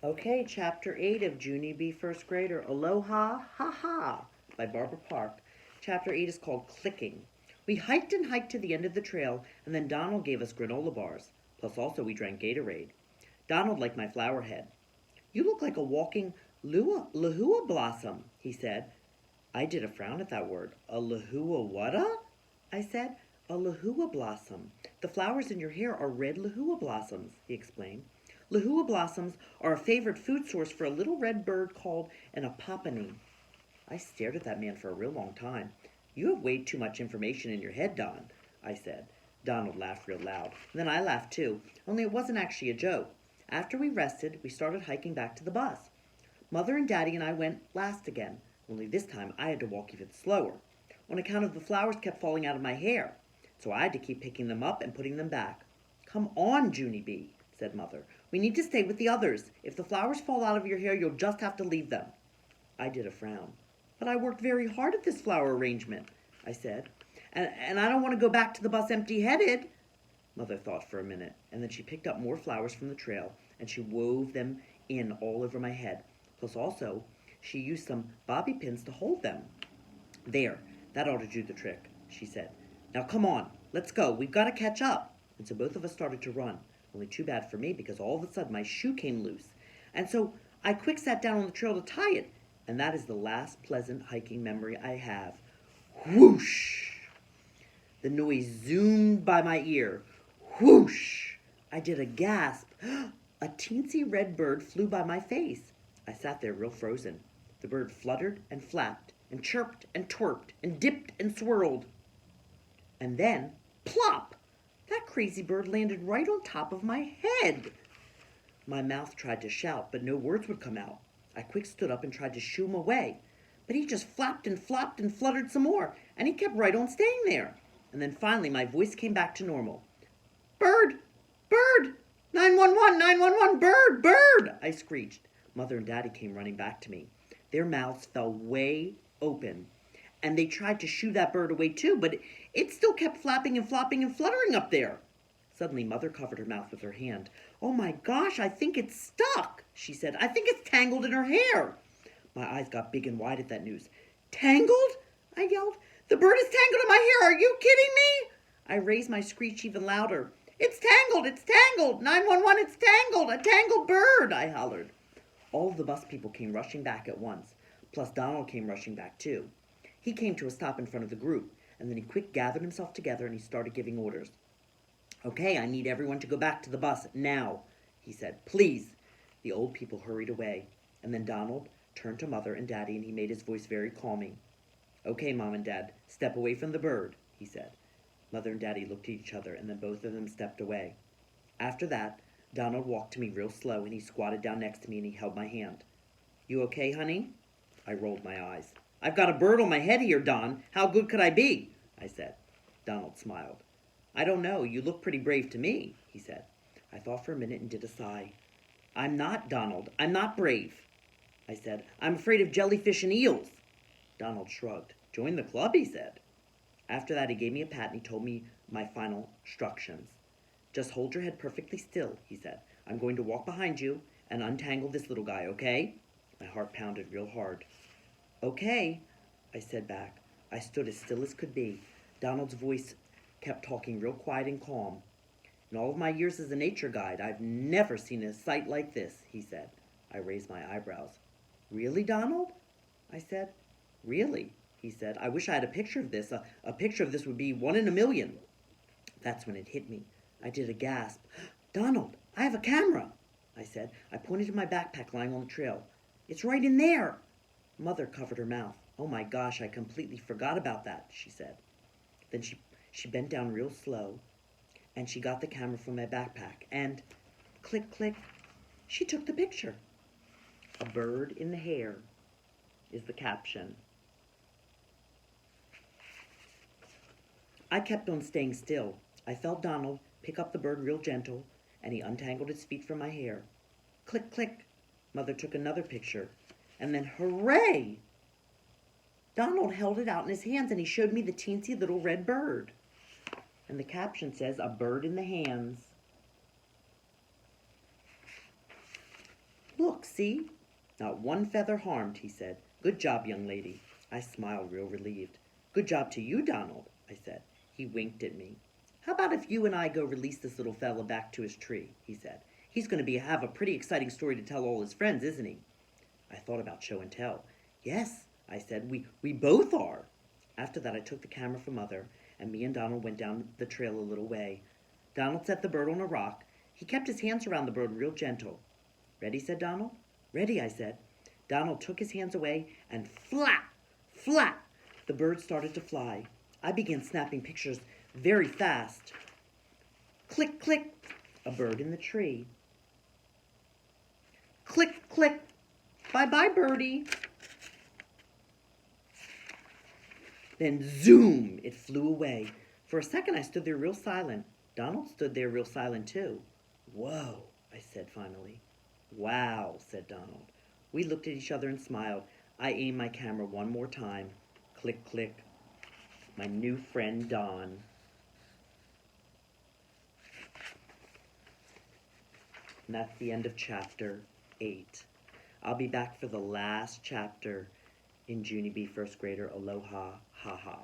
Okay, Chapter 8 of Junie B. First Grader, Aloha-ha-ha by Barbara Park. Chapter 8 is called Clicking. We hiked and hiked to the end of the trail, and then Donald gave us granola bars. Plus also we drank Gatorade. Donald liked my flower head. "You look like a walking lahua blossom," he said. I did a frown at that word. "A lahua whata?" I said. "A lahua blossom. The flowers in your hair are red lahua blossoms," he explained. Lahua blossoms are a favorite food source for a little red bird called an apopany. I stared at that man for a real long time. "You have way too much information in your head, Don," I said. Donald laughed real loud, and then I laughed too, only it wasn't actually a joke. After we rested, we started hiking back to the bus. Mother and Daddy and I went last again, only this time I had to walk even slower, on account of the flowers kept falling out of my hair, so I had to keep picking them up and putting them back. "Come on, Junie B," said Mother. "We need to stay with the others. If the flowers fall out of your hair, you'll just have to leave them." I did a frown. "But I worked very hard at this flower arrangement," I said. And I don't want to go back to the bus empty-headed." Mother thought for a minute, and then she picked up more flowers from the trail, and she wove them in all over my head. Plus also, she used some bobby pins to hold them. "There, that ought to do the trick," she said. "Now come on, let's go. We've got to catch up." And so both of us started to run. Only too bad for me, because all of a sudden my shoe came loose. And so I quick sat down on the trail to tie it. And that is the last pleasant hiking memory I have. Whoosh! The noise zoomed by my ear. Whoosh! I did a gasp. A teensy red bird flew by my face. I sat there real frozen. The bird fluttered and flapped and chirped and twerped and dipped and swirled. And then, plop! That crazy bird landed right on top of my head. My mouth tried to shout, but no words would come out. I quick stood up and tried to shoo him away, but he just flapped and flopped and fluttered some more, and he kept right on staying there. And then finally my voice came back to normal. "Bird! Bird! 911! 911! Bird! Bird!" I screeched. Mother and Daddy came running back to me. Their mouths fell way open, and they tried to shoo that bird away too, but it still kept flapping and flopping and fluttering up there. Suddenly, Mother covered her mouth with her hand. "Oh my gosh, I think it's stuck," she said. "I think it's tangled in her hair." My eyes got big and wide at that news. "Tangled?" I yelled. "The bird is tangled in my hair. Are you kidding me?" I raised my screech even louder. "It's tangled! It's tangled! 911, it's tangled! A tangled bird!" I hollered. All of the bus people came rushing back at once. Plus Donald came rushing back too. He came to a stop in front of the group, and then he quick gathered himself together and he started giving orders. "Okay, I need everyone to go back to the bus now," he said. "Please." The old people hurried away, and then Donald turned to Mother and Daddy and he made his voice very calming. "Okay, Mom and Dad, step away from the bird," he said. Mother and Daddy looked at each other and then both of them stepped away. After that, Donald walked to me real slow and he squatted down next to me and he held my hand. "You okay, honey?" I rolled my eyes. "I've got a bird on my head here, Don. How good could I be?" I said. Donald smiled. "I don't know. You look pretty brave to me," he said. I thought for a minute and did a sigh. "I'm not, Donald. I'm not brave," I said. "I'm afraid of jellyfish and eels." Donald shrugged. "Join the club," he said. After that, he gave me a pat and he told me my final instructions. "Just hold your head perfectly still," he said. "I'm going to walk behind you and untangle this little guy, okay?" My heart pounded real hard. "Okay," I said back. I stood as still as could be. Donald's voice kept talking real quiet and calm. "In all of my years as a nature guide, I've never seen a sight like this," he said. I raised my eyebrows. "Really, Donald?" I said. "Really," he said. "I wish I had a picture of this. A picture of this would be 1 in a million." That's when it hit me. I did a gasp. "Donald, I have a camera," I said. I pointed to my backpack lying on the trail. "It's right in there." Mother covered her mouth. "Oh my gosh, I completely forgot about that," she said. Then she bent down real slow, and she got the camera from my backpack, and click, click, she took the picture. "A bird in the hair" is the caption. I kept on staying still. I felt Donald pick up the bird real gentle, and he untangled its feet from my hair. Click, click, Mother took another picture, and then hooray! Donald held it out in his hands and he showed me the teensy little red bird. And the caption says, "A bird in the hands." Look, see? Not one feather harmed, he said. Good job, young lady. I smiled, real relieved. Good job to you, Donald, I said. He winked at me. How about if you and I go release this little fella back to his tree, he said. He's going to have a pretty exciting story to tell all his friends, isn't he? I thought about show and tell. Yes, I said, we both are. After that, I took the camera from Mother, and me and Donald went down the trail a little way. Donald set the bird on a rock. He kept his hands around the bird real gentle. Ready, said Donald. Ready, I said. Donald took his hands away, and flap, flap, the bird started to fly. I began snapping pictures very fast. Click, click, a bird in the tree. Click, click, bye-bye, birdie. Then zoom, it flew away. For a second, I stood there real silent. Donald stood there real silent, too. Whoa, I said finally. Wow, said Donald. We looked at each other and smiled. I aimed my camera one more time. Click, click. My new friend, Don. And that's the end of chapter 8. I'll be back for the last chapter in Junie B. First Grader Aloha-ha-ha.